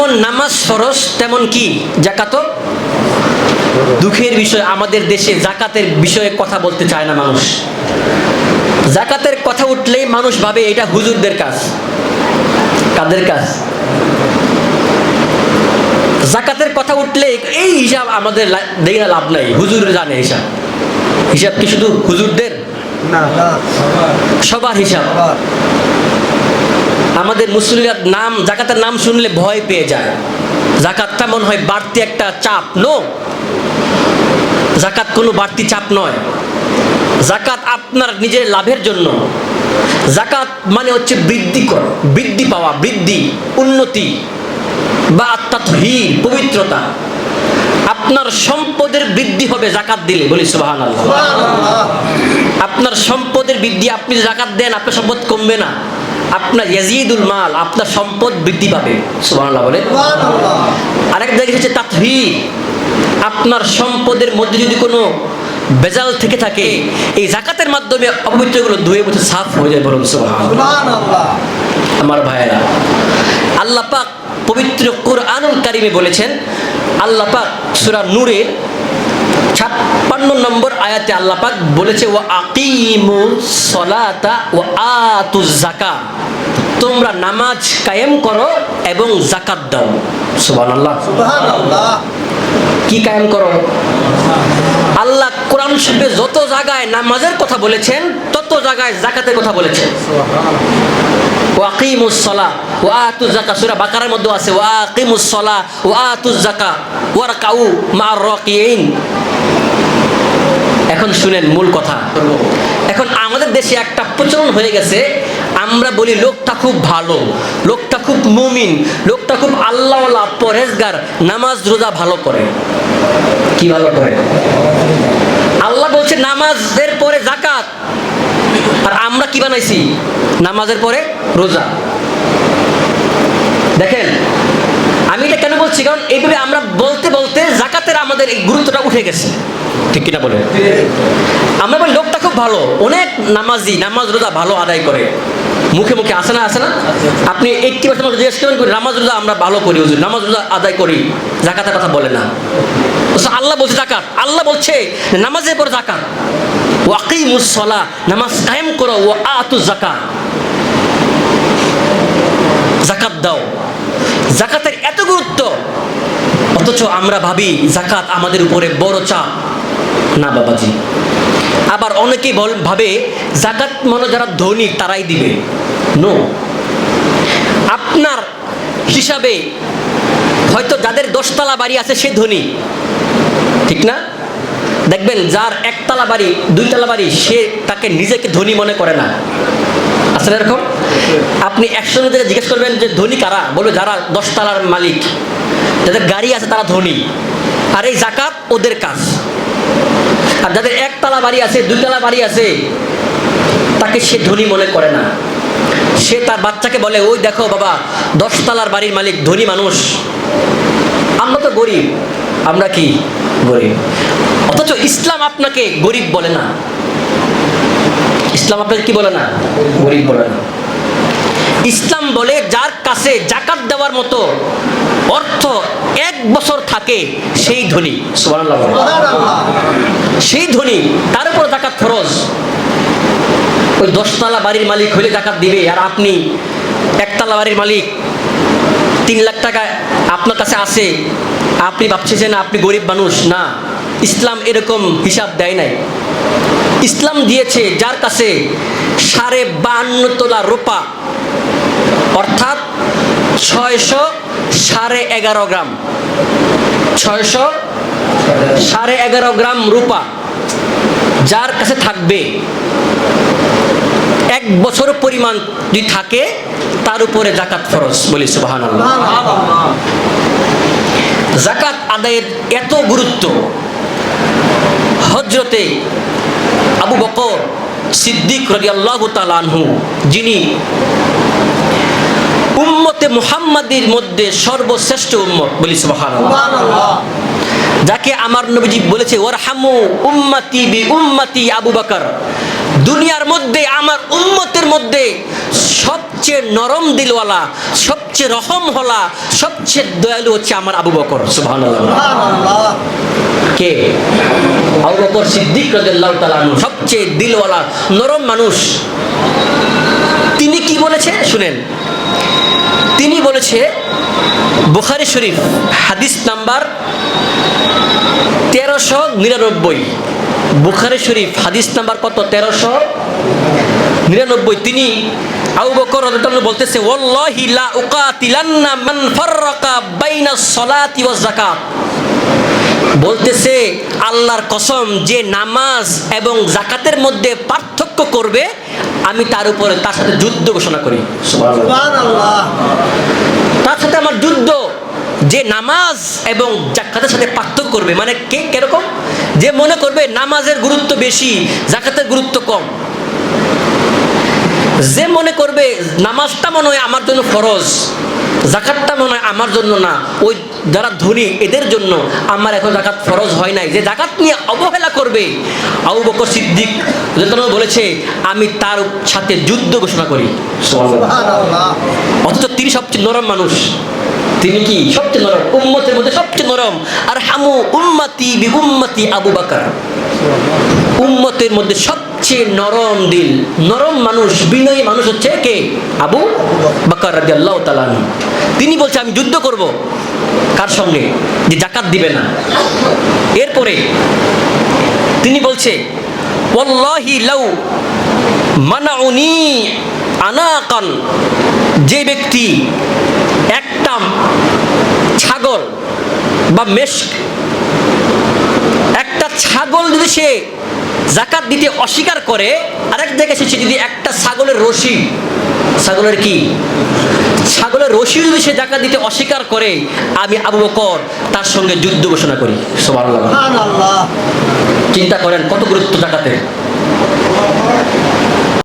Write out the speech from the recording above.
যেমন নামাজ ফরজ তেমন কি যাকাতও। দুঃখের বিষয় আমাদের দেশে যাকাতের বিষয়ে কথা বলতে চায় না মানুষ। যাকাতের কথা উঠলেই মানুষ ভাবে এটা হুজুরদের কাজ। কাদের কাজ? যাকাতের কথা উঠলে এই হিসাব আমাদের দেখে লাভ নাই, হুজুর জানে হিসাব। হিসাব কি শুধু হুজুরদের? না, সবার হিসাব। আমাদের মুসলিমরা নাম যাকাতের নাম শুনলে ভয় পেয়ে যায়। যাকাতটা মনে হয় বাড়তি একটা চাপ। নো, যাকাত কোনো বাড়তি চাপ নয়। যাকাত আপনার নিজের লাভের জন্য। যাকাত মানে হচ্ছে বৃদ্ধি পাওয়া, বৃদ্ধি, উন্নতি বা আত্মাতহীর, পবিত্রতা। আপনার সম্পদের বৃদ্ধি হবে যাকাত দিলে, বলি সুবহানাল্লাহ। আপনার সম্পদের বৃদ্ধি, আপনি যাকাত দেন আপনার সম্পদ কমবে না, আপনার ইয়াজিদুল মাল, আপনার সম্পদ বৃদ্ধি পাবে। সুবহানাল্লাহ বলে। আরেক জায়গায় হচ্ছে তাতহীর, আপনার সম্পদের মধ্যে যদি কোনো বেজাল থেকে থাকে এই যাকাতের মাধ্যমে অপবিত্রগুলো ধুয়ে মুছে সাফ হয়ে যায়। বলুন সুবহানাল্লাহ। আমার ভাইয়েরা, আল্লাহ পাক পবিত্র কুরআনুল কারীমে বলেছেন, আল্লাহ পাক সূরা নূরের 56 নম্বর আয়াতে আল্লাহ পাক বলেছে, ওয়া আকিমুস সালাতা ওয়া আতুজ যাকাত, তোমরা নামাজ কায়েম করো এবং যাকাত দাও। সুবহানাল্লাহ। সুবহানাল্লাহ। কি কায়েম করো? আল্লাহ কোরআন শরীফে যত জায়গায় নামাজের কথা বলেছেন তত জায়গায় যাকাতের কথা বলেছেন। ওয়া আকিমুস সালাহ ওয়া আতুজ যাকাত, সূরা বাকারার মধ্যে আছে ওয়া আকিমুস সালাহ ওয়া আতুজ যাকাত ওয়ারকাউ মা'আর রাকিঈন। এখন শুনেন মূল কথা। এখন আমাদের দেশে একটা প্রচলন হয়ে গেছে, আমরা বলি লোকটা খুব ভালো, লোকটা খুব মুমিন, লোকটা খুব আল্লাহওয়ালা, পরহেজগার, নামাজ রোজা ভালো করে। কি ভালো করে? আল্লাহ বলছে নামাজের পরে যাকাত, আর আমরা কি বানাইছি? নামাজের পরে রোজা। দেখেন আমি এটা কেন বলছি, কারণ এইভাবে আমরা বলতে বলতে যাকাতের আমাদের এই গুরুত্বটা উঠে গেছে। ঠিক কিনা বলে? আমরা বলি লোকটা খুব ভালো, অনেক নামাজি, নামাজ রোজা ভালো আদায় করে, মুখে মুখে আসে না, আসে না? আপনি 80% জিজ্ঞেস করেন নামাজ রোজা আমরা ভালো করি, হুজুর নামাজ রোজা আদায় করি, যাকাতের কথা বলে না। আল্লাহ বলছে যাকাত, আল্লাহ বলছে নামাজের পর যাকাত। ওয়া আকিমুস সালাহ, নামাজ কায়েম করো, ওয়া আতুজ যাকাত, যাকাত দাও। যাকাতের এত গুরুত্ব, অথচ আমরা ভাবি যাকাত আমাদের উপরে বড় চাপ। না বাবাজি। আবার অনেকেই ভাবে যাকাত মনে যারা ধনী তারাই দিবে। নো, আপনার হিসাবে হয়তো যাদের 10 তলা বাড়ি আছে সে ধনী, ঠিক না? দেখবেন যার 1 তলা বাড়ি, 2 তলা বাড়ি, সে তাকে নিজেকে ধনী মনে করে না। আসলে এরকম আপনি 100 জনের জিজ্ঞেস করবেন যে ধনী কারা, বলবে যারা 10 তলার মালিক, যাদের গাড়ি আছে তারা ধনী, আর এই যাকাত ওদের কাজ। আর যাদের 1 তলা বাড়ি আছে, 2 তলা বাড়ি আছে, তাকে সে ধনী মনে করে না। সে তার বাচ্চাকে বলে, ওই দেখো বাবা 10 তলার বাড়ির মালিক, ধনী মানুষ, আমরা তো গরিব। আমরা কি গরিব? অথচ ইসলাম আপনাকে গরিব বলে না। ইসলাম আপনাকে কি বলে না? গরিব বলে না। ইসলাম বলে যার কাছে যাকাত দেওয়ার মতো অর্থ 1 বছর থাকে সেই ধনী। সুবহানাল্লাহ। সেই ধনী, তার উপর যাকাত ফরজ। ওই 10 তলা বাড়ির মালিক হলে যাকাত দিবে, আর আপনি 1 তলা বাড়ির মালিক, 3 লাখ টাকা আপনার কাছে আছে, আপনি ভাবছেন আপনি গরিব মানুষ। না, ইসলাম এরকম হিসাব দেয় নাই। ইসলাম দিয়েছে যার কাছে 52.5 তোলা রূপা, অর্থাৎ 600 11.5 গ্রাম, 600 11.5 গ্রাম রূপা যার কাছে থাকবে, 1 বছর পরিমাণ যদি থাকে, তার উপরে যাকাত ফরজ। বলি সুবহানাল্লাহ। যাকাত আদায়ের এত গুরুত্ব, হযরতে আবু বকর সিদ্দিক রাদিয়াল্লাহু তাআলা আনহু, যিনি উম্মতে মুহাম্মাদীর মধ্যে সর্বশ্রেষ্ঠ উম্মত, বলি সুবহানাল্লাহ, যাকে আমার নবীজি বলেছে ওয়ারহামু উম্মতি বি উম্মতি আবু বকর, দুনিয়ার মধ্যে আমার উম্মতের মধ্যে সবচেয়ে সবচেয়ে নরম দিলওয়ালা, সবচেয়ে রহমওয়ালা, সবচেয়ে দয়ালু হচ্ছে আমার আবু বকর। সুবহানাল্লাহ। কে? আবু বকর সিদ্দিক রাদিয়াল্লাহু তাআলা আনহু, সবচেয়ে দিলওয়ালা নরম মানুষ। তিনি কি বলেছে শুনেন। তিনি বলেছে বুখারী শরীফ হাদিস নাম্বার 1399। বুখারী শরীফ হাদিস নাম্বার কত? 1399। তিনি আবু বকর রাদিয়াল্লাহু আনহু বলতেছে, ওয়াল্লাহি লা উকাতিলান্না মান ফাররাকা বাইনাস সালাতি ওয়াজ যাকাত। বলতেছে আল্লাহর কসম, যে নামাজ এবং যাকাতের মধ্যে পার্থক্য করবে আমি তার উপরে তার সাথে যুদ্ধ ঘোষণা করি। সুবহানাল্লাহ। তার সাথে আমার যুদ্ধ। যে নামাজ এবং যাকাতের সাথে পার্থক্য করবে, মানে কে কিরকম? যে মনে করবে নামাজের গুরুত্ব বেশি, যাকাতের গুরুত্ব কম। যে মনে করবে নামাজটা মনে হয় আমার জন্য ফরজ, যাকাতটা মনে হয় আমার জন্য না, ওই যারা ধনী এদের জন্য, আমার এখন যাকাত ফরজ হয় নাই, যে যাকাত নিয়ে অবহেলা করবে, আবু বকর সিদ্দিক বলেছে আমি তার সাথে যুদ্ধ ঘোষণা করি। সুবহানাল্লাহ। অথচ তিনি সবচেয়ে নরম মানুষ। তিনি কি? সবচেয়ে নরম, উম্মতের মধ্যে সবচেয়ে নরম। আর হামু উম্মতি বি উম্মতি আবু বকর। উম্মতের মধ্যে সবচেয়ে নরম দিল, নরম মানুষ, বিনয়ী মানুষ হচ্ছে কে? আবু বকর রাদিয়াল্লাহু তাআলা আনহু। তিনি বলছে আমি যুদ্ধ করব। কার সঙ্গে? যে যাকাত দিবে না। এরপরে তিনি বলছে ওয়াল্লাহি লাউ মানাউনি আনাকান, যে ব্যক্তি একটা ছাগল বা মেশক, একটা ছাগল যদি সে যাকাত দিতে অস্বীকার করে, আরেক জায়গায় সে যদি একটা ছাগলের রশি, ছাগলের কি? ছাগলের রশি যদি সে যাকাত দিতে অস্বীকার করে, আমি আবু বকর তার সঙ্গে যুদ্ধ ঘোষণা করি। সুবহানাল্লাহ। চিন্তা করেন কত গুরুত্ব যাকাতের।